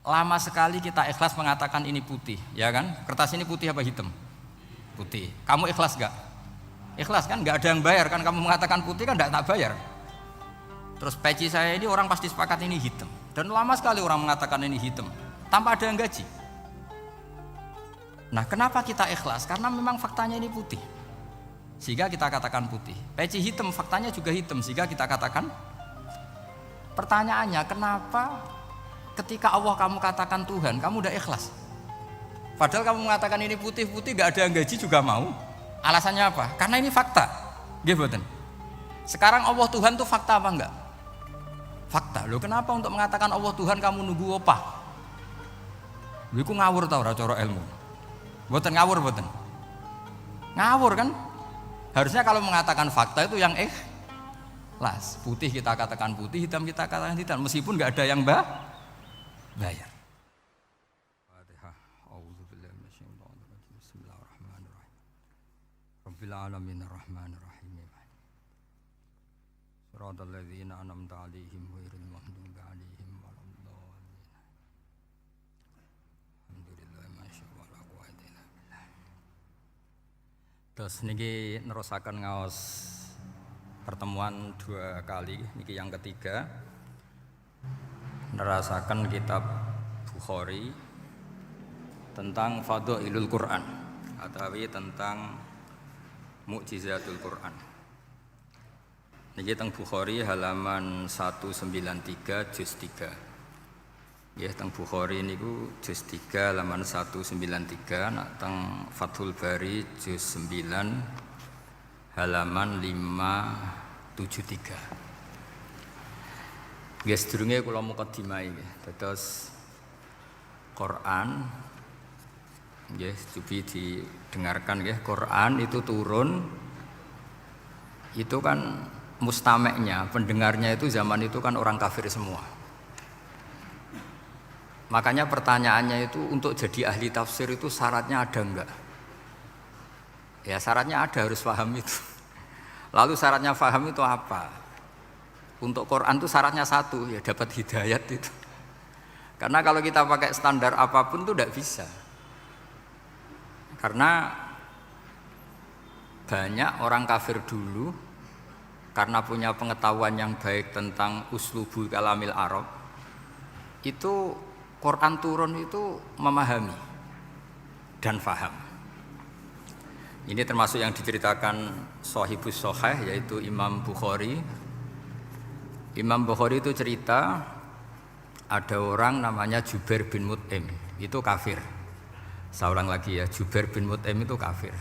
lama sekali kita ikhlas mengatakan ini putih, ya kan? Kertas ini putih apa hitam? Putih. Kamu ikhlas gak? Ikhlas kan? Gak ada yang bayar kan? Kamu mengatakan putih kan gak tak bayar. Terus peci saya ini orang pasti sepakat ini hitam. Dan lama sekali orang mengatakan ini hitam tanpa ada yang gaji. Nah, kenapa kita ikhlas? Karena memang faktanya ini putih, sehingga kita katakan putih. Peci hitam, faktanya juga hitam, sehingga kita katakan. Pertanyaannya, kenapa ketika Allah kamu katakan Tuhan, kamu udah ikhlas? Padahal kamu mengatakan ini putih-putih, gak ada yang gaji juga mau. Alasannya apa? Karena ini fakta. Gitu. Sekarang Allah Tuhan itu fakta apa enggak? Fakta. Loh, kenapa untuk mengatakan Allah Tuhan kamu nunggu opah? Iku ngawur tau ora cara ilmu. Mboten ngawur mboten. Ngawur kan? Harusnya kalau mengatakan fakta itu yang ikhlas. Putih kita katakan putih, hitam kita katakan hitam, meskipun enggak ada yang bayar. Fatihah. A'udzubillahi minasyaitonir rajim. Bismillahirrahmanirrahim. Rabbil alamin arrahmanir rahim. Siratal ladzina an'amta 'alaihim ghairil maghdubi 'alaihim waladdallin. Alhamdulillah masyaallah la quwwata illa billah. Terus niki nerusaken ngaos pertemuan 2 kali, niki yang ketiga. Nerasakan kitab Bukhari tentang Fadhailul Quran atau tentang Mukjizatul Quran. Niki teng Bukhari halaman 193 juz 3. Nggih teng Bukhari niku juz 3 halaman 193, nak teng Fathul Bari juz 9 halaman 573. Nggih sedurunge kula mukadimah nggih. Dados Quran nggih cobi didengarkan nggih. Quran itu turun itu kan mustameknya, pendengarnya itu zaman itu kan orang kafir semua. Makanya pertanyaannya itu untuk jadi ahli tafsir itu syaratnya ada enggak? Ya syaratnya ada, harus paham itu. Lalu syaratnya paham itu apa? Untuk Quran itu syaratnya satu, ya dapat hidayat itu. Karena kalau kita pakai standar apapun itu tidak bisa. Karena banyak orang kafir dulu karena punya pengetahuan yang baik tentang uslubul kalamil Arab, itu Quran turun itu memahami dan faham. Ini termasuk yang diceritakan Shahibus Shahih, yaitu Imam Bukhari. Imam Bukhari itu cerita ada orang namanya Jubair bin Mut'im, itu kafir. Saya ulang lagi ya, Jubair bin Mut'im itu kafir.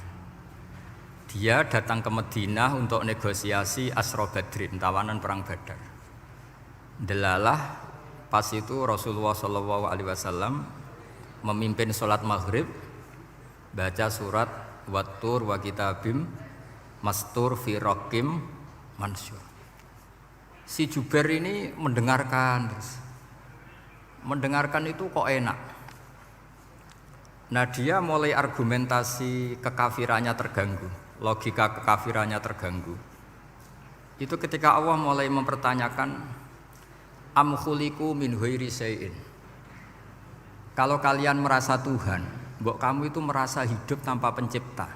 Dia datang ke Madinah untuk negosiasi Asra Badrin, tawanan perang Badar. Delalah pas itu Rasulullah SAW memimpin sholat maghrib, baca surat Wattur wa kitabim mastur fi raqim mansyur. Si Jubair ini mendengarkan terus. Mendengarkan itu kok enak. Nah dia mulai argumentasi kekafirannya terganggu, logika kekafirannya terganggu. Itu ketika Allah mulai mempertanyakan am khuliqu min ghairi syai'in. Kalau kalian merasa Tuhan, mbok kamu itu merasa hidup tanpa pencipta.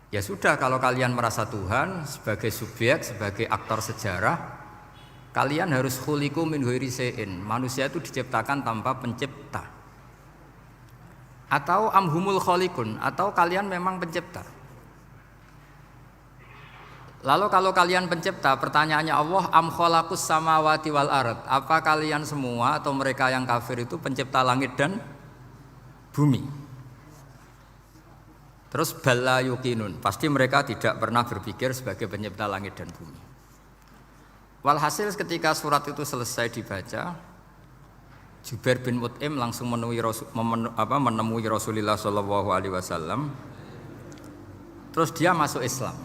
Ya sudah, kalau kalian merasa Tuhan sebagai subjek, sebagai aktor sejarah, kalian harus khuliqu min ghairi syai'in. Manusia itu diciptakan tanpa pencipta. Atau amhumul khaliqun, atau kalian memang pencipta. Lalu kalau kalian pencipta, pertanyaannya Allah, am khalaqus samawati wal ard, apa kalian semua atau mereka yang kafir itu pencipta langit dan bumi? Terus bala yuqinun, pasti mereka tidak pernah berpikir sebagai pencipta langit dan bumi. Walhasil ketika surat itu selesai dibaca, Jubair bin Mut'im langsung menemui Rasulullah SAW. Terus dia masuk Islam.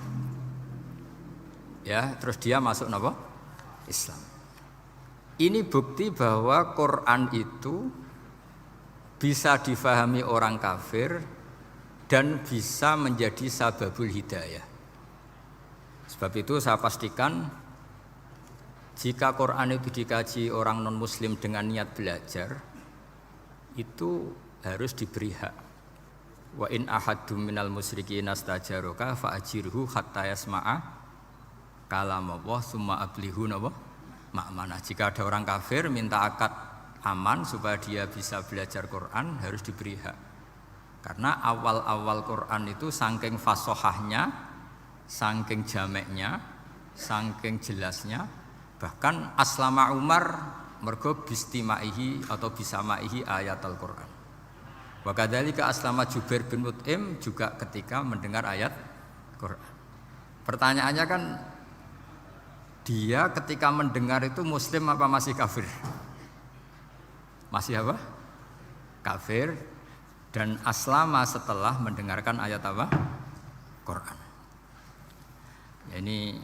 Ya, terus dia masuk apa? Islam. Ini bukti bahwa Quran itu bisa difahami orang kafir dan bisa menjadi sababul hidayah. Sebab itu saya pastikan Jika Quran itu dikaji orang non muslim dengan niat belajar, itu harus diberi hak. Wa in ahadum minal musyrikin astajaroka fa'ajirhu hatta yasma'a kalamullah summa ablihu ma'manah. Jika ada orang kafir minta akad aman supaya dia bisa belajar Quran, harus diberi hak. Karena awal-awal Quran itu saking fasohahnya, saking jameknya, saking jelasnya, bahkan aslama Umar mergo bistimaihi atau bisamaihi ayat Al-Quran. Wa kadzalika aslama Jubair bin Mut'im juga ketika mendengar ayat Quran. Pertanyaannya kan, dia ketika mendengar itu muslim apa masih kafir? Masih apa? Kafir. Dan aslama setelah mendengarkan ayat apa? Quran. Ini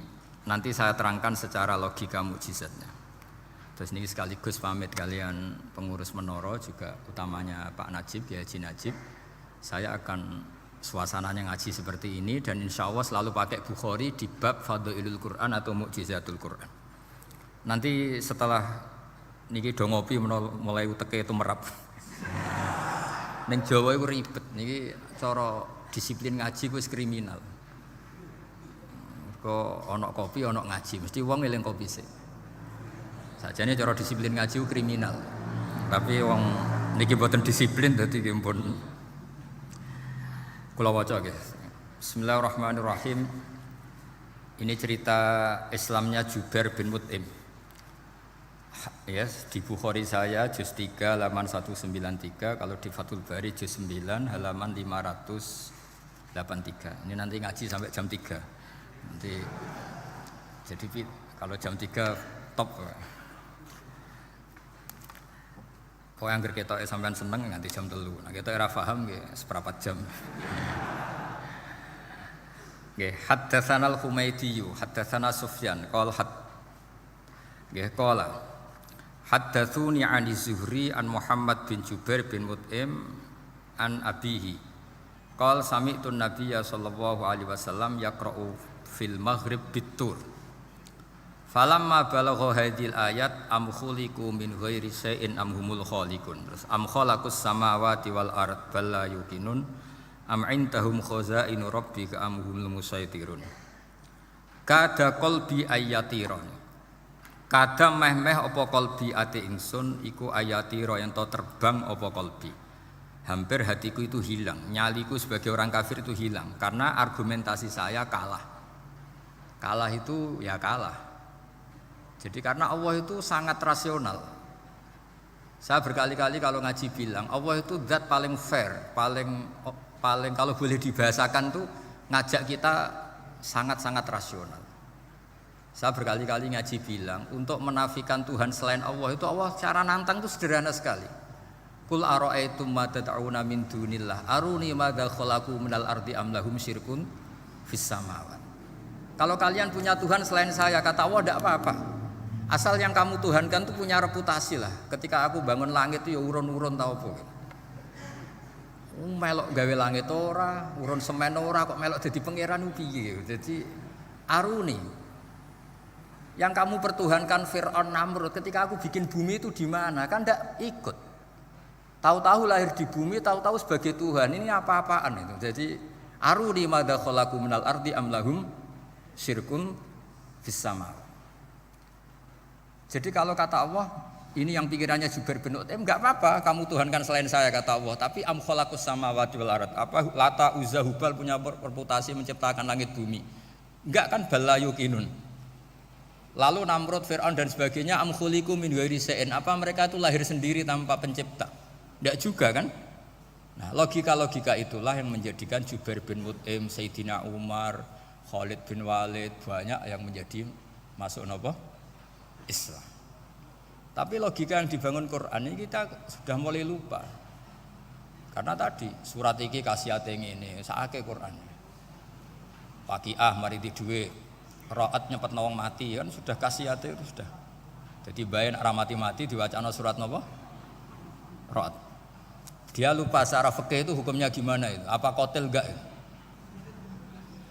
nanti saya terangkan secara logika mukjizatnya. Terus ini sekaligus pamit kalian pengurus Menara juga utamanya Pak Najib, ya Haji Najib. Saya akan suasananya ngaji seperti ini dan insya Allah selalu pakai Bukhari di bab Fadhailul Quran atau Mukjizatul Quran. Nanti setelah niki do ngopi mulai uteke itu merap. Ning Jawa iku ribet niki cara disiplin ngaji wis kriminal. Kok ana kopi ana ngaji, mesti wong eling kopi sik. Sajane cara disiplin ngaji ku kriminal. Tapi wong niki mboten disiplin dadi nggih pun kula waca nggih. Bismillahirrahmanirrahim. Ini cerita Islamnya Jubair bin Mut'im. Yes, di Bukhari saya juz 3 halaman 193, kalau di Fathul Bari juz 9 halaman 583. Ini nanti ngaji sampai jam 3. Nanti jadi kalau jam 3 top. Kok yang ketok sampean seneng nganti jam 3. Nah, kita ora paham nggih seperempat jam. Nggih, haddatsana al-Humaydi, haddatsana Sufyan, qala haddatsuni 'ani Zuhri an Muhammad bin Jubair bin Mut'im an abihi. Qala sami'tu an-nabiyya sallallahu alaihi wasallam yaqra'u fil maghrib bit-tur. Falamma balagha hadhil ayat am khuliqu min ghairi syai'in am humul khaliqun. Terus am khalaqus samawati wal ard bal la yuqinun am indahum khazainu rabbika am humul musaytirun. Kada qalbi ayatiron. Kada meh-meh apa qalbi ati ingsun iku ayatira yen to terbang apa qalbi. Hampir hatiku itu hilang, nyaliku sebagai orang kafir itu hilang karena argumentasi saya kalah. Kalah itu ya kalah. Jadi karena Allah itu sangat rasional. Saya berkali-kali kalau ngaji bilang Allah itu zat paling fair, paling kalau boleh dibahasakan tuh ngajak kita sangat-sangat rasional. Saya berkali-kali ngaji bilang untuk menafikan Tuhan selain Allah itu Allah cara nantang itu sederhana sekali. Qul ara'aitum ma tad'una min dunillah aruni madza khalaqu minal ardi am lahum syirkun fis samawat. Kalau kalian punya Tuhan selain saya, kata Allah tidak apa-apa. Asal yang kamu tuhankan itu punya reputasi lah. Ketika aku bangun langit itu ya urun-urun tau apa. Melok gawe langit ora, urun semen ora, kok melok dadi pangeran piye. Jadi aruni. Yang kamu pertuhankan Fir'aun Namrud ketika aku bikin bumi itu di mana? Kan tidak ikut. Tahu-tahu lahir di bumi, tahu-tahu sebagai Tuhan. Ini apa-apaan itu. Jadi aruni madza khalaqu minal ardi am lahum syirkun fis sama. Jadi kalau kata Allah, ini yang pikirannya Jubair bin Mut'im, enggak apa-apa kamu tuhankan selain saya kata Allah, tapi am khalaqus samawati wal ard. Apa Lata Uzza Hubal punya reputasi menciptakan langit bumi? Enggak kan bala yuqinun. Lalu Namrud, Fir'aun dan sebagainya am khuliqu min ghairi syai'in. Apa mereka itu lahir sendiri tanpa pencipta? Enggak juga kan? Nah, logika-logika itulah yang menjadikan Jubair bin Mut'im, Sayyidina Umar, Khalid bin Walid banyak yang menjadi masuk apa? Islam. Tapi logika yang dibangun Quran ini kita sudah mulai lupa. Karena tadi surat iki kasihate ngene, sakake Quran. Waqiah mari duwe Ra'at nyepet wong mati kan sudah kasihate itu sudah. Jadi bayan ora mati-mati diwacana surat napa? Ra'at. Dia lupa secara fikih itu hukumnya gimana itu? Apa qatil enggak itu?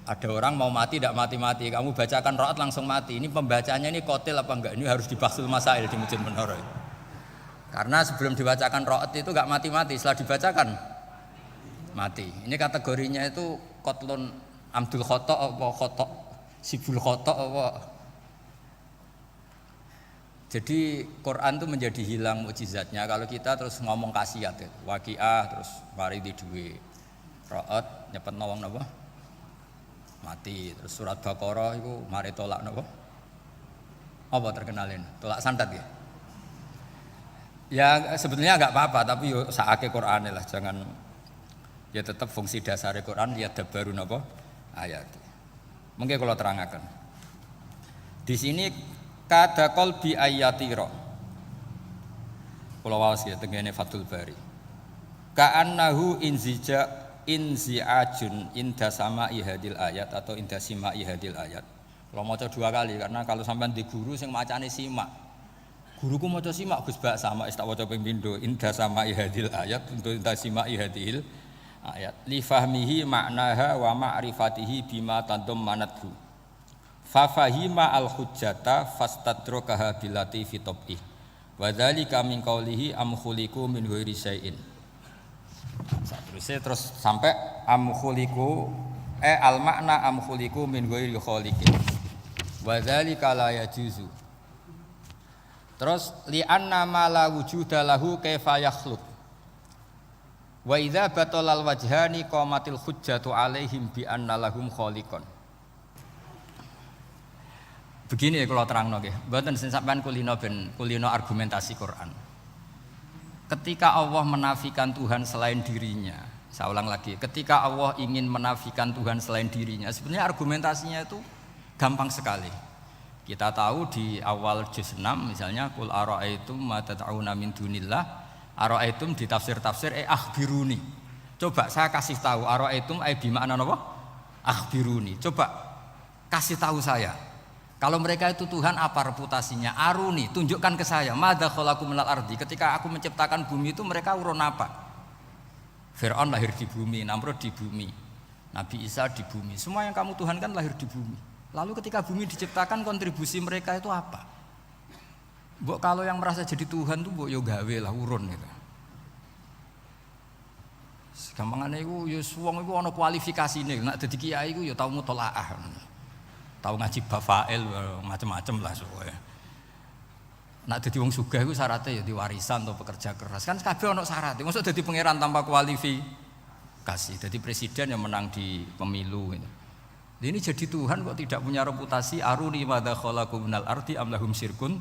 Ada orang mau mati tidak mati-mati, kamu bacakan rakaat langsung mati. Ini pembacanya ini kotil apa enggak? Ini harus dibahsul masail di Masjid Menara. Karena sebelum dibacakan rakaat itu enggak mati-mati, setelah dibacakan mati. Ini kategorinya itu kotlun amdul khotok apa khotok sibul khotok apa. Jadi Quran itu menjadi hilang mukjizatnya kalau kita terus ngomong kasiat ya. Waqiah terus mari di duwe rakaat nyepet nawang napa? Mati. Terus surat Baqarah itu mari tolak napa? Apa terkenalin? Tolak santet ya. Ya sebetulnya enggak apa-apa tapi yo sakake Qur'ane lah, jangan ya tetap fungsi dasar Quran ya dabaru napa ayat. Mungkin kalau terangkan. Di sini kada qalbi ayatira. Kula waos ya tengene Fathul Bari. Ka'annahu inzi'ajun inda sama'i hadil ayat atau inda sima'i hadil ayat. Kalau maca 2 kali karena kalau sampean di guru sing macane simak. Guruku maca simak Gus Bak sama tak waca ping pindho inda sama'i hadil ayat untuk inda sima'i hadil ayat. Li fahmihi ma'naha wa ma'rifatihi bima tadammanathu. Fa fahima al-hujjata fastadrakaha bilati fi tabih. Wa dzalika min qaulihi am khuliqu min ghairi syai'in. Terus sampai am khuliqu al makna am khuliqu min ghairi khaliqin wa dzalika la yajuzu. Terus li anna ma la wujuda lahu kaifa yakhluq wa idza batalal wajhani qamatil hujjatu alaihim bi anna lahum khaliqan. Begini kalau terangno nggih, mboten sampean kulino argumentasi Quran. Ketika Allah menafikan Tuhan selain dirinya, saya ulang lagi, ketika Allah ingin menafikan Tuhan selain dirinya, sebenarnya argumentasinya itu gampang sekali. Kita tahu di awal juz 6 misalnya qul ara'aitum ma tad'una min dunillah, ara'aitum di tafsir-tafsir akhbiruni. Coba saya kasih tahu ara'aitum ai bi makna apa? Akhbiruni. Coba kasih tahu saya. Kalau mereka itu Tuhan apa reputasinya? Aruni, tunjukkan ke saya. Madza khalaqu minal ardi. Ketika aku menciptakan bumi itu mereka urun apa? Fir'aun lahir di bumi, Namrud di bumi, Nabi Isa di bumi. Semua yang kamu tuhankan lahir di bumi. Lalu ketika bumi diciptakan kontribusi mereka itu apa? Mbok kalau yang merasa jadi Tuhan tuh mbok yo gawe lah urun gitu. Gampangane iku yo wong iku ana kualifikasine. Nek dadi kiai iku yo tau mutolaah. Tahu ngaji bafail macam-macam lah soalnya. Nak jadi wong sugih itu syaratnya ya diwarisan atau pekerja keras. Kan kabeh ono syarat. Maksud jadi pangeran tanpa kualifikasi. Jadi presiden yang menang di pemilu gitu. Ini jadi Tuhan kok tidak punya reputasi aruni madza khalaqu minal ardi am lahum syirkun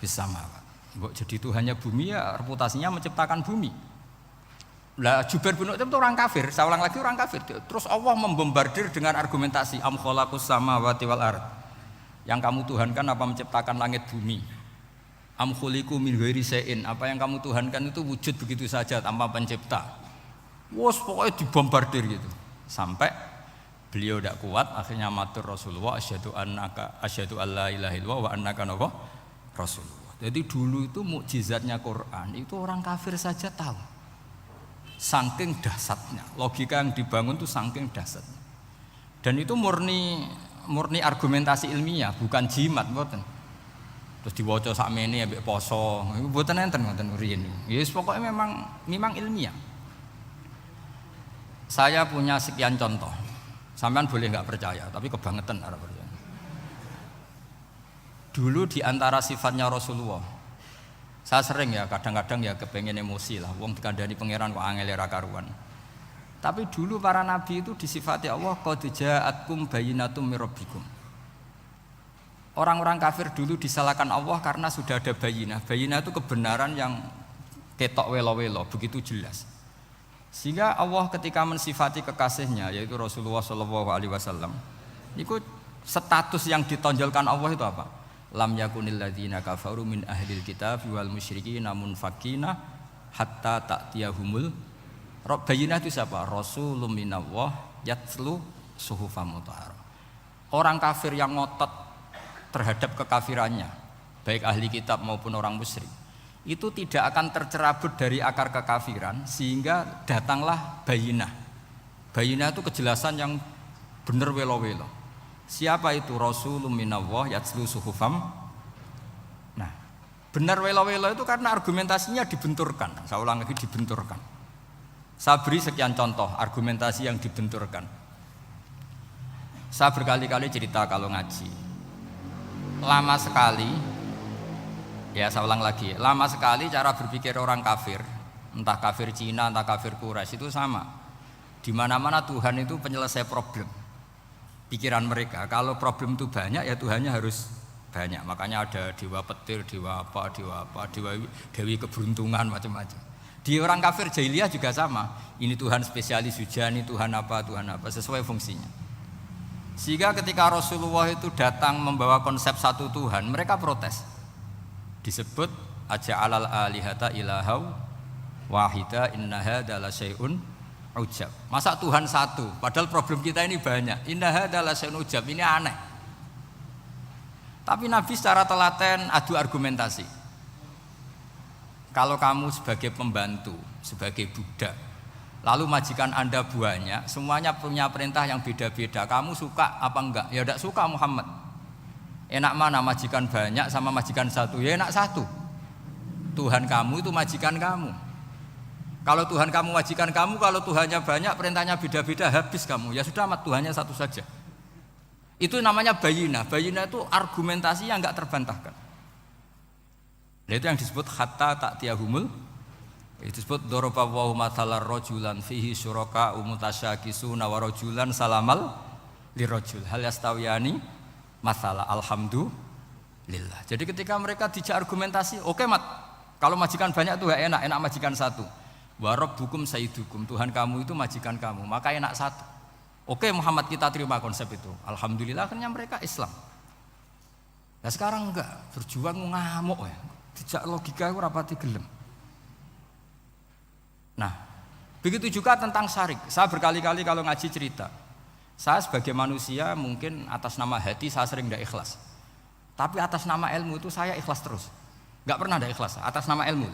fis samawat. Kok jadi Tuhannya bumi ya reputasinya menciptakan bumi. Lah Jubair bin Mut'im itu orang kafir, saya ulang lagi orang kafir. Terus Allah membombardir dengan argumentasi am khalaqus samawati wal ard. Yang kamu tuhankan apa menciptakan langit bumi? Am khuliqu min ghairi syai'in. Apa yang kamu tuhankan itu wujud begitu saja tanpa pencipta. Wos pokoknya dibombardir gitu. Sampai beliau tidak kuat akhirnya matur Rasulullah asyhadu alla ilaha illallah wa annaka rasulullah. Jadi dulu itu mukjizatnya Quran itu orang kafir saja tahu. Saking dahsyatnya, logika yang dibangun itu saking dahsyatnya. Dan itu murni argumentasi ilmiah, bukan jimat, mboten. Terus diwaca sakmene ambek poso, mboten enten ngoten riyen. Yes, pokoknya memang ilmiah. Saya punya sekian contoh. Sampean boleh enggak percaya, tapi kebangetan ora percaya. Dulu di antara sifatnya Rasulullah, saya sering ya kadang-kadang ya kepengen emosi lah, wong dikandani pangeran kok angel ra karuan. Tapi dulu para nabi itu disifati Allah qad ja'atkum bayyinatum mir rabbikum. Orang-orang kafir dulu disalahkan Allah karena sudah ada bayyinah. Bayyinah itu kebenaran yang ketok welo-welo, begitu jelas. Sehingga Allah ketika mensifati kekasihnya yaitu Rasulullah SAW, itu status yang ditonjolkan Allah itu apa? Lam yakunil ladzina kafaru min ahlil kitab wal musyrikin namun fakina hatta ta'tiyahumul bayyinah. Itu siapa? Rasulun minallah yatlu suhufam mutahharah. Orang kafir yang ngotot terhadap kekafirannya, baik ahli kitab maupun orang musyrik, itu tidak akan tercerabut dari akar kekafiran sehingga datanglah bayyinah. Bayyinah itu kejelasan yang bener welo-welo. Siapa itu? Rasulun minallah yatslu suhufam. Nah, bener welo-welo itu karena argumentasinya dibenturkan. Saya ulang lagi, dibenturkan. Saya beri sekian contoh argumentasi yang dibenturkan. Saya berkali-kali cerita kalau ngaji. Lama sekali, ya saya ulang lagi, lama sekali cara berpikir orang kafir, entah kafir Cina, entah kafir Quraisy itu sama. Di mana-mana Tuhan itu penyelesai problem. Pikiran mereka, kalau problem itu banyak ya Tuhannya harus banyak. Makanya ada dewa petir, dewa apa, dewi keberuntungan, macam-macam. Di orang kafir jahiliyah juga sama. Ini Tuhan spesialis hujan, ini Tuhan apa, sesuai fungsinya. Sehingga ketika Rasulullah itu datang membawa konsep satu Tuhan, mereka protes. Disebut aja'alal alihata ilahau wahida inna hadza la syai'un ujab. Masa Tuhan satu, padahal problem kita ini banyak. Inna hadza la syai'un ujab, ini aneh. Tapi Nabi secara telaten adu argumentasi. Kalau kamu sebagai pembantu, sebagai budak, lalu majikan Anda banyak, semuanya punya perintah yang beda-beda. Kamu suka apa enggak? Ya enggak suka Muhammad. Enak mana majikan banyak sama majikan satu? Ya enak satu. Tuhan kamu itu majikan kamu. Kalau Tuhan kamu majikan kamu, kalau Tuhannya banyak, perintahnya beda-beda, habis kamu. Ya sudah, amat Tuhannya satu saja. Itu namanya bayinah. Bayinah itu argumentasi yang enggak terbantahkan. Nah, itu yang disebut hatta ta'tiyahumul. Itu disebut doroba wa mathalar rajulan fihi syuraka umutasyakisuna wa rajulan salamal lirajul hal yastawiyani masalah alhamdulillah. Jadi ketika mereka dijak argumentasi, oke mat, kalau majikan banyak itu enak majikan satu. Wa rabbukum sayyidukum, Tuhan kamu itu majikan kamu, maka enak satu. Oke Muhammad, kita terima konsep itu. Alhamdulillah akhirnya mereka Islam. Nah sekarang enggak, berjuang ngamuk ya. Dijak logika itu rapati gelem. Nah, begitu juga tentang syarik. Saya berkali-kali kalau ngaji cerita, saya sebagai manusia mungkin atas nama hati saya sering tidak ikhlas. Tapi atas nama ilmu itu saya ikhlas terus. Enggak pernah tidak ikhlas atas nama ilmu.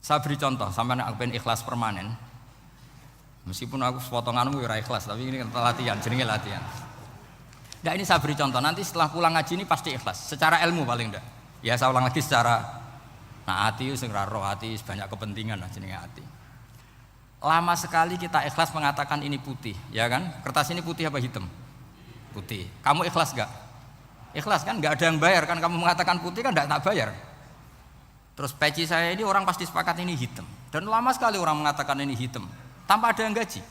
Saya beri contoh, sampai aku pengen ikhlas permanen. Meskipun aku potonganmu ora ikhlas, tapi ini latihan, jenenge latihan. Nah, ini saya beri contoh, nanti setelah pulang ngaji ini pasti ikhlas. Secara ilmu paling enggak. Ya saya ulang lagi secara hati sing roh hati banyak kepentingan lah jenenge hati. Lama sekali kita ikhlas mengatakan ini putih, ya kan? Kertas ini putih apa hitam? Putih. Kamu ikhlas enggak? Ikhlas kan? Enggak ada yang bayar kan, kamu mengatakan putih kan enggak tak bayar. Terus peci saya ini orang pasti sepakat ini hitam. Dan lama sekali orang mengatakan ini hitam tanpa ada yang gaji.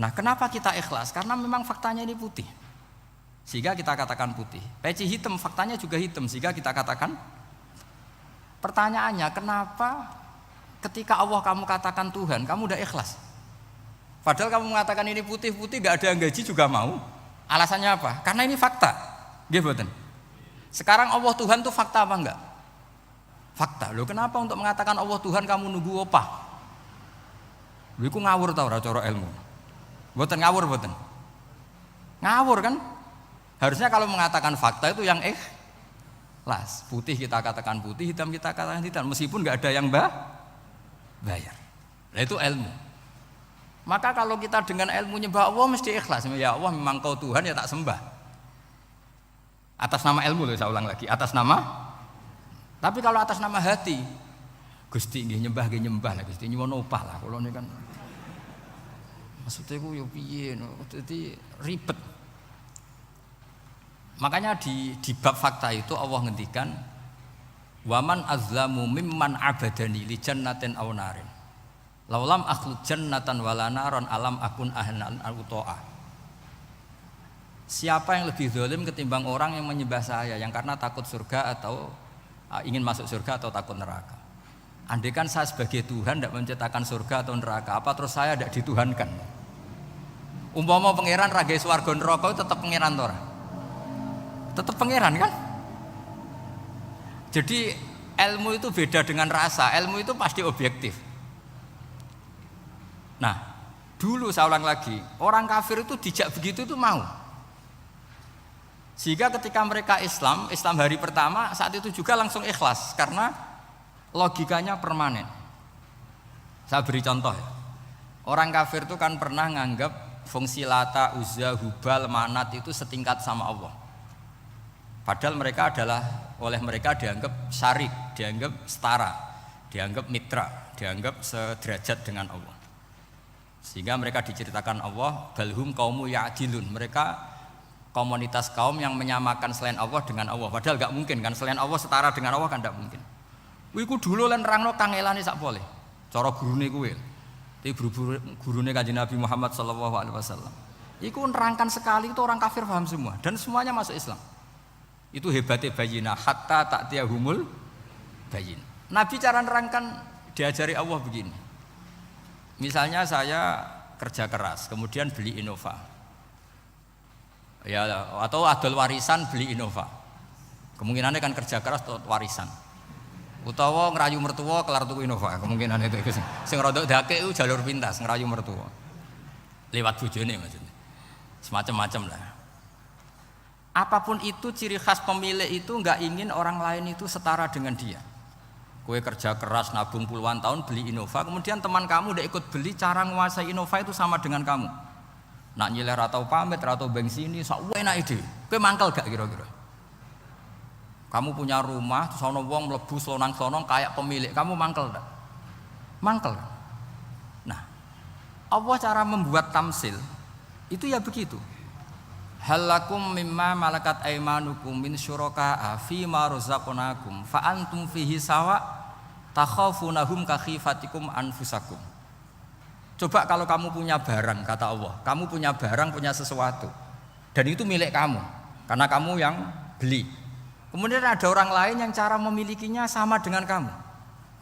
Nah, kenapa kita ikhlas? Karena memang faktanya ini putih. Sehingga kita katakan putih. Peci hitam faktanya juga hitam sehingga kita katakan. Pertanyaannya, kenapa ketika Allah kamu katakan Tuhan, kamu udah ikhlas? Padahal kamu mengatakan ini putih-putih, gak ada yang gaji juga mau. Alasannya apa? Karena ini fakta. Gitu. Sekarang Allah Tuhan itu fakta apa enggak? Fakta. Loh kenapa untuk mengatakan Allah Tuhan kamu nunggu opah? Loh itu ngawur tau ora cara ilmu. Mboten ngawur mboten. Ngawur kan? Harusnya kalau mengatakan fakta itu yang ikhlas. Putih kita katakan putih, hitam kita katakan hitam, meskipun nggak ada yang bayar. Nah itu ilmu. Maka kalau kita dengan ilmu nyembah Allah mesti ikhlas. Ya Allah memang kau Tuhan ya tak sembah. Atas nama ilmu loh, saya ulang lagi. Atas nama. Tapi kalau atas nama hati, Gusti nggih nyembah lah Gusti nyuwun opah lah. Kalau ini kan maksudnya ku yo piye no, jadi ribet. Makanya di bab fakta itu Allah ngendikan waman azlamu mimman abadani li jannatin aw narin laulam akhluq jannatan wala naron alam akun ahlan al-uto'ah. Siapa yang lebih zalim ketimbang orang yang menyembah saya yang karena takut surga atau ingin masuk surga atau takut neraka. Andai kan saya sebagai Tuhan tidak menciptakan surga atau neraka, apa terus saya tidak dituhankan? Umpama pangeran ragai swarga neraka tetap pangeran tora. Tetap pangeran kan? Jadi ilmu itu beda dengan rasa. Ilmu itu pasti objektif. Nah, dulu saya ulang lagi, orang kafir itu dijak begitu itu mau. Sehingga ketika mereka Islam hari pertama saat itu juga langsung ikhlas karena logikanya permanen. Saya beri contoh ya. Orang kafir itu kan pernah nganggap fungsi Lata, Uzza, Hubal, Manat itu setingkat sama Allah. Padahal mereka oleh mereka dianggap syarik, dianggap setara, dianggap mitra, dianggap sederajat dengan Allah. Sehingga mereka diceritakan Allah, balhum qaumu ya'dilun. Mereka komunitas kaum yang menyamakan selain Allah dengan Allah. Padahal gak mungkin kan, selain Allah setara dengan Allah kan gak mungkin. Iku dulu lan nerangno kangelane sak boleh. Cara gurune kuwi. Gurune Kanjeng Nabi Muhammad sallallahu alaihi wasallam. Iku nerangkan sekali itu orang kafir paham semua dan semuanya masuk Islam. Itu hebatnya bayina hatta ta'tiyahumul bayin. Nabi cara nerangkan diajari Allah begini. Misalnya saya kerja keras, kemudian beli Innova. Ya, atau adol warisan beli Innova. Kemungkinannya kan kerja keras atau warisan. Utawa ngerayu mertua kelar tuku Innova, kemungkinan itu sing rodok dake itu jalur pintas ngerayu mertua lewat bojone maksudnya semacam-macam lah. Apapun itu ciri khas pemilik itu nggak ingin orang lain itu setara dengan dia. Kue kerja keras nabung puluhan tahun beli Innova, kemudian teman kamu udah ikut beli, cara nguasai Innova itu sama dengan kamu. Nak nyiler atau pamit atau bengsini, sak enak ide. Kue mangkel gak kira-kira? Kamu punya rumah, terus ono wong mlebu slonang-slonong kayak pemilik, kamu mangkel enggak? Mangkel. Nah, Allah cara membuat tamsil itu ya begitu. Halakum mimma malakat aimanukum min syuraka'a fi ma razaqnakum fa antum fihi sawa takhafunahum ka khifatikum anfusakum. Coba kalau kamu punya barang, kata Allah, kamu punya barang, punya sesuatu dan itu milik kamu karena kamu yang beli. Kemudian ada orang lain yang cara memilikinya sama dengan kamu.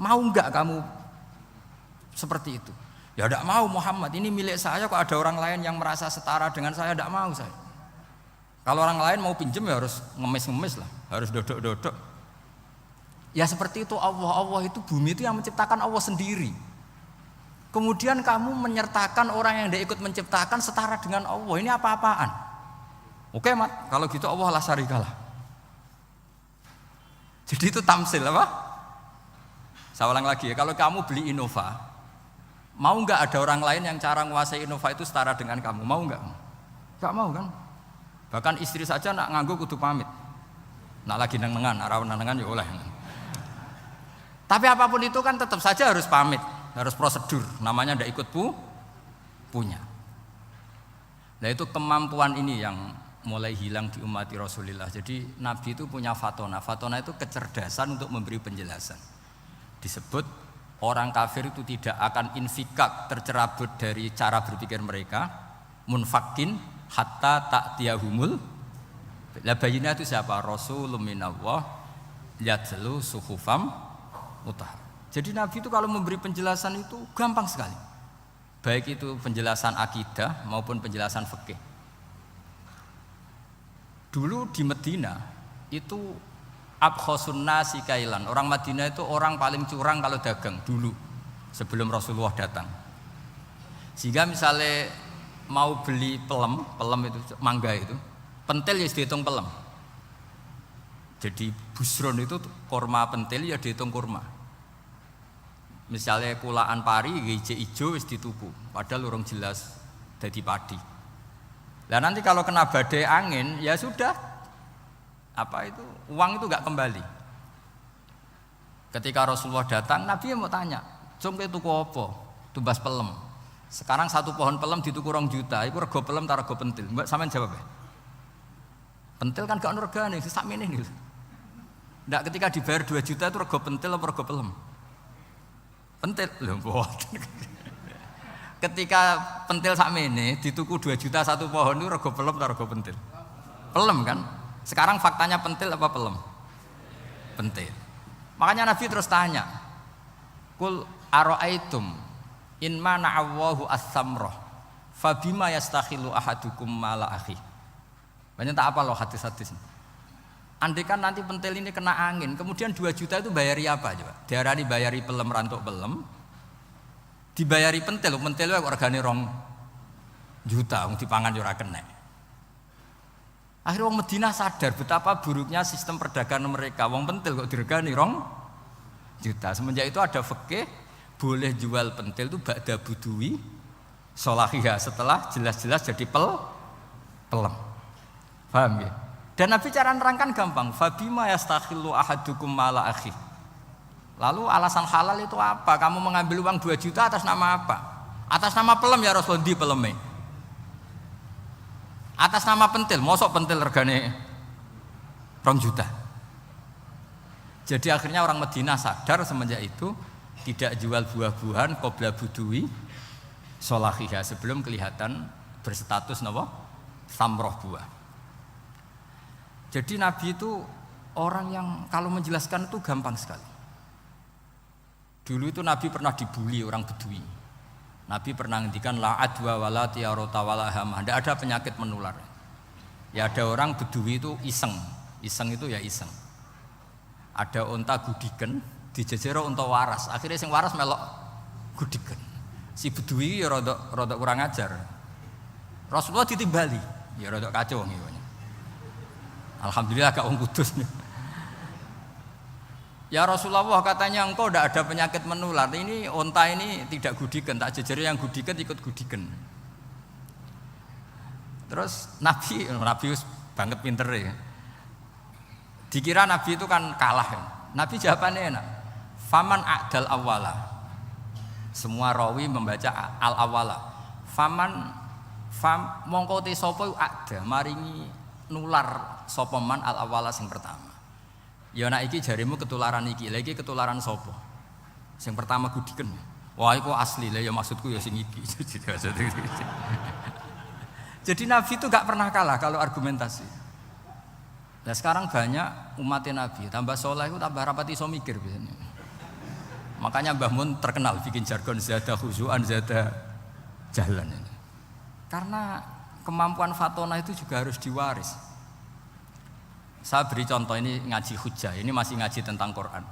Mau enggak kamu seperti itu? Ya enggak mau Muhammad, ini milik saya kok ada orang lain yang merasa setara dengan saya, enggak mau saya. Kalau orang lain mau pinjem ya harus ngemis-ngemis lah, harus dodok-dodok. Ya seperti itu Allah itu bumi itu yang menciptakan Allah sendiri. Kemudian kamu menyertakan orang yang dia ikut menciptakan setara dengan Allah, ini apa-apaan? Oke Mat, kalau gitu Allah la syarikalah. Jadi itu tamsil apa? Saya ulang lagi ya, kalau kamu beli Innova, mau nggak ada orang lain yang cara menguasai Innova itu setara dengan kamu? Mau nggak? Nggak mau kan? Bahkan istri saja nak nganggo kudu pamit. Nak lagi neng-nengan, arah neng-nengan ya oleh. Tapi apapun itu kan tetap saja harus pamit, harus prosedur. Namanya ndak ikut punya. Nah itu kemampuan ini yang mulai hilang di umat Rasulullah. Jadi Nabi itu punya fatona. Fatona itu kecerdasan untuk memberi penjelasan. Disebut orang kafir itu tidak akan infikak, tercerabut dari cara berpikir mereka. Munfakin hatta ta'tiyahumul. La bayina itu siapa? Rasulun minallah yatlu suhufam mutahhar. Jadi Nabi itu kalau memberi penjelasan itu gampang sekali. Baik itu penjelasan akidah maupun penjelasan fikih. Dulu di Medina itu abkhosun nasi kailan. Orang Madinah itu orang paling curang kalau dagang dulu sebelum Rasulullah datang. Sehingga misalnya mau beli pelem itu mangga itu, pentil ya dihitung pelem. Jadi busron itu kurma pentil ya dihitung kurma. Misalnya kulaan pari hijau wis dituku, padahal urung jelas dadi padi. Nah nanti kalau kena badai angin ya sudah, apa itu uang itu nggak kembali. Ketika Rasulullah datang, Nabi mau tanya, "Cung ke tuku apa?" Tumbas pelem. Sekarang satu pohon pelem dituku 2 juta, itu rego pelem ta rego pentil? Mbak sampean jawab ya. Pentil kan gak ono regane, sakmene niku. Ndak ketika dibayar 2 juta itu rego pentil apa rego pelem? Pentil lho mboten. Ketika pentil sakmene dituku 2 juta satu pohon itu rego pelem atau rego pentil? Pelem kan? Sekarang faktanya pentil apa pelem? Pentil. Makanya Nabi terus tanya, "Kul ara'aitum in mana'allahu as-samrah fabima yastakhilu ahadukum mala akhi." Banyak tak apa loh hadis-hadis. Andai kan nanti pentil ini kena angin, kemudian 2 juta itu bayari apa coba? Diarani bayari pelem rantuk pelem, dibayari pentil itu regane 2 juta, dipangan yo ora kena. Akhirnya wong Madinah sadar betapa buruknya sistem perdagangan mereka. Wong pentil kok diregani 2 juta. Semenjak itu ada fikih boleh jual pentil itu ba'da budui Solahiha setelah jelas-jelas jadi pelem. Paham ya? Dan Nabi cara nerangkan gampang. Fabima yastakhillu ahadukum mala akhi. Lalu alasan halal itu apa? Kamu mengambil uang 2 juta atas nama apa? Atas nama pelem ya Rasul, di peleme. Atas nama pentil, mosok pentil regane 2 juta. Jadi akhirnya orang Madinah sadar semenjak itu tidak jual buah-buahan qobla budui solahiha sebelum kelihatan berstatus napa? Samroh buah. Jadi Nabi itu orang yang kalau menjelaskan itu gampang sekali. Dulu itu Nabi pernah dibully orang Bedui. Nabi pernah ngendikan la adwa wala tiarota wala hamah. Tidak ada penyakit menular. Ya ada orang Bedui itu iseng. Iseng itu ya iseng. Ada unta gudiken dijejero unta waras. Akhirnya sing waras melok gudiken. Si Bedui ya rodok kurang ajar. Rasulullah ditimbali. Ya rodok kacau ngiwanya. Alhamdulillah gak wong kudus. Ya Rasulullah katanya engkau tidak ada penyakit menular. Ini unta ini tidak gudiken, tak jejeri yang gudiken ikut gudiken. Terus Nabi banget pinter ya. Dikira Nabi itu kan kalah ya. Nabi jawabannya enak. Faman a'dal awwala. Semua rawi membaca al awwala. Mongko te sapa ada maringi nular sapa man al awwala sing pertama. Ya nek iki jarimu ketularan iki, lha iki ketularan sapa? Sing pertama gudiken. Wah iku asli, lah ya maksudku ya sing iki. Jadi Nabi itu gak pernah kalah kalau argumentasi. Nah sekarang banyak umatnya Nabi, tambah soleh itu tambah rapati iso mikir biasanya. Makanya Mbah Mun terkenal bikin jargon zada khuzuan, zada jalan ini. Karena kemampuan fatona itu juga harus diwaris. Saya beri contoh ini ngaji hujjah, ini masih ngaji tentang Quran.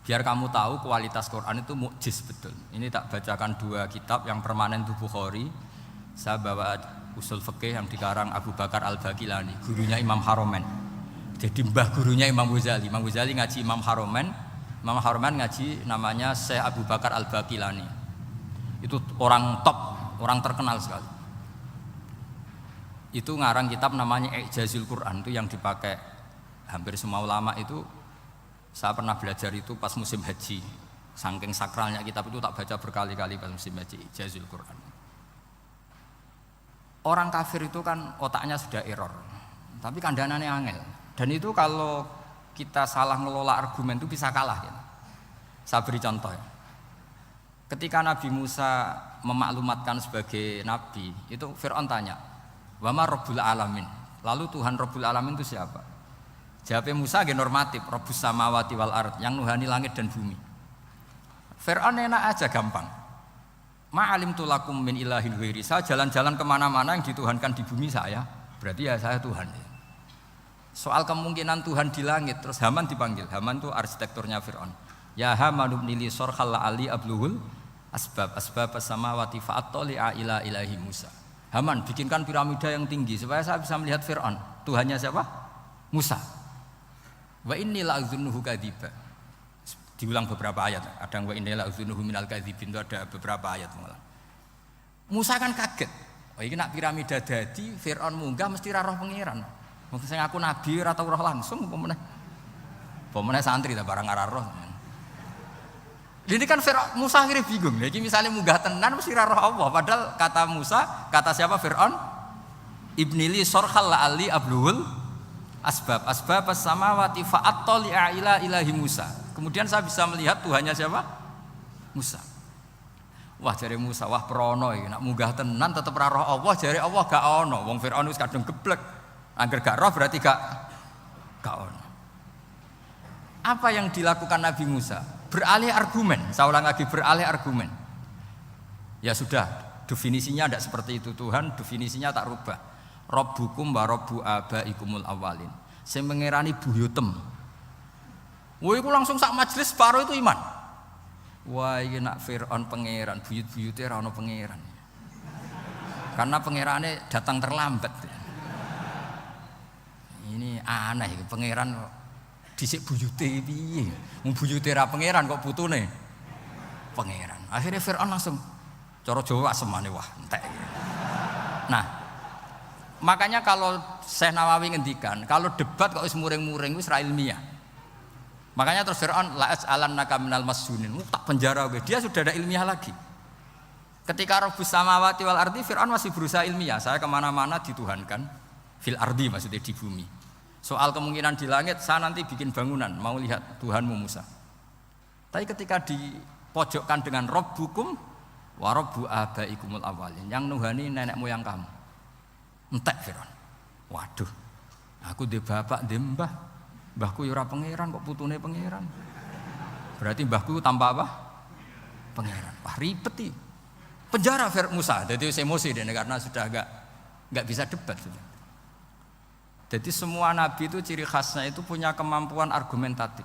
Biar kamu tahu kualitas Quran itu mukjiz betul. Ini tak bacakan 2 kitab, yang permanen itu Bukhari. Saya bawa usul fikih yang dikarang Abu Bakar Al-Baqilani, gurunya Imam Haromen. Jadi mbah gurunya Imam Ghazali. Imam Ghazali ngaji Imam Haromen, Imam Haromen ngaji namanya Syekh Abu Bakar Al-Baqilani. Itu orang top, orang terkenal sekali. Itu ngarang kitab namanya I'jazul Quran, itu yang dipakai hampir semua ulama itu. Saya pernah belajar itu pas musim haji. Saking sakralnya kitab itu tak baca berkali-kali pas musim haji, I'jazul Quran. Orang kafir itu kan otaknya sudah error, tapi kandanannya angel. Dan itu kalau kita salah ngelola argumen itu bisa kalah ya. Saya beri contoh ya. Ketika Nabi Musa memaklumatkan sebagai nabi, itu Fir'aun tanya, "Wa ma Rabbul Alamin?" Lalu Tuhan Rabbul Alamin itu siapa? Jawabnya Musa nggih normatif, Rabbus samawati wal ard, yang nuhani langit dan bumi. Fir'aun enak aja gampang. Ma'alimtu lakum min ilahin ghairi. Saya jalan-jalan kemana-mana yang dituhankan di bumi saya, berarti ya saya Tuhan. Soal kemungkinan Tuhan di langit, terus Haman dipanggil. Haman itu arsitekturnya Fir'aun. Ya Haman ibnili sorkhal ali abluhul asbab as-samawati fa'attali'a ila ilahi Musa. Haman bikinkan piramida yang tinggi supaya saya bisa melihat Fir'aun. Tuhannya siapa? Musa. Wa inni la'adzunuhu kadziba. Diulang beberapa ayat. Ada wa inni la'adzunuhu minal kadzibin, itu ada beberapa ayat malah. Musa kan kaget. Oh iki nak piramida dadi Fir'aun munggah mesti ra roh pangeran. Wong sing aku nabi ora tau roh langsung apa meneh santri ta barang ora roh. Ini kan Fir'aun, Musa akhirnya bingung. Jadi misalnya munggah tenan mesti ra roh Allah. Padahal kata Musa, kata siapa Fir'aun? Ibnili sorkhal ali abluhul asbab as-samawati fa'attali'a ila ilahi Musa. Kemudian saya bisa melihat Tuhannya siapa? Musa. Wah jare Musa, wah prono iki nak munggah tenan tetep ra roh Allah, jare Allah gak ono. Wong Firaun wis kadung geblek. Angger gak roh berarti gak ono. Apa yang dilakukan Nabi Musa? Beralih argumen. Saya ulang lagi, beralih argumen. Ya sudah, definisinya tidak seperti itu. Tuhan definisinya tak rubah. Rabbukum wa rabbu abaikumul awwalin. Sing mengerani buyutem. Wah iku langsung sak majelis separo itu iman. Wah iki nak Fir'aun pangeran, buyut-buyute ora ono pangeran. Karena pangerane datang terlambat. Ini aneh, pangeran dhisik buyute piye? Wong buyute ra pangeran kok putune pangeran. Akhirnya Fir'aun langsung Cara Jawa semane wah entek. Nah, makanya kalau Syekh Nawawi ngendikan, kalau debat kok wis muring-muring wis ra ilmiah. Makanya terus Fir'aun la as'alannaka minal masjunin, tak penjara gue. Dia sudah ada ilmiah lagi. Ketika Rabbus samawati wal ardi, Fir'aun masih berusaha ilmiah. Saya kemana-mana dituhankan, fil ardi maksudnya di bumi. Soal kemungkinan di langit, saya nanti bikin bangunan, mau lihat Tuhanmu Musa. Tapi ketika dipojokkan dengan Rabbukum wa Rabbu abaikumul awalin, yang nuhani nenek moyang kamu. Entek Fir'aun. Waduh, aku di bapak di mbah. Mbahku ya ora pangeran kok putune pangeran. Berarti mbahku tanpa apa? Pangeran. Wah ribet iki. Penjara Musa. Jadi emosi dia karena sudah enggak bisa debat sudah. Jadi semua nabi itu ciri khasnya itu punya kemampuan argumentatif.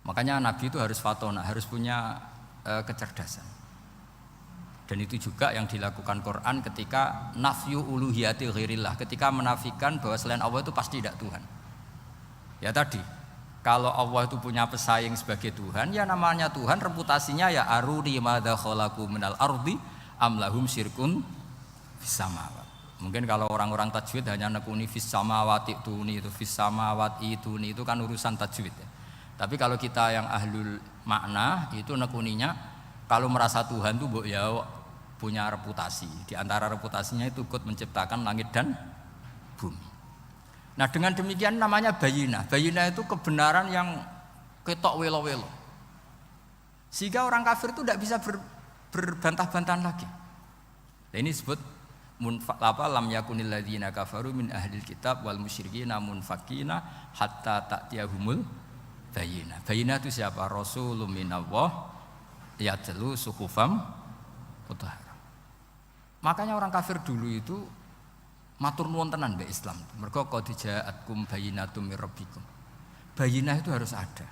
Makanya nabi itu harus fatona, harus punya kecerdasan. Dan itu juga yang dilakukan Quran ketika nafyu uluhiyati ghairillah, ketika menafikan bahwa selain Allah itu pasti tidak Tuhan. Ya tadi, kalau Allah itu punya pesaing sebagai Tuhan, ya namanya Tuhan, reputasinya ya aruni madza khalaqu minal ardi am lahum syirkun fis samawat. Mungkin kalau orang-orang tajwid hanya nekuni fis samawati tuni itu fis samawati tuni itu kan urusan tajwid ya. Tapi kalau kita yang ahlul makna itu nekuninya kalau merasa Tuhan itu mbok ya punya reputasi. Di antara reputasinya itu ikut menciptakan langit dan bumi. Nah dengan demikian namanya bayinah. Bayinah itu kebenaran yang ketok welo-welo. Sehingga orang kafir itu tidak bisa berbantah-bantahan lagi. Nah, ini disebut lam yakunil ladzina kafaru min ahlil kitab wal musyrikina munfakina hatta ta'tiyahumul bayinah. Bayinah itu siapa? Rasulun minallah yatlu suhufam mutahharah. Makanya orang kafir dulu itu matur nuwun tenan mbek Islam. Mergo qad ja'atkum bayyinatum mir rabbikum. Bayinah itu harus ada.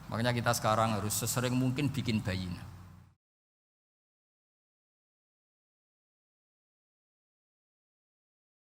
Makanya kita sekarang harus sesering mungkin bikin bayinah.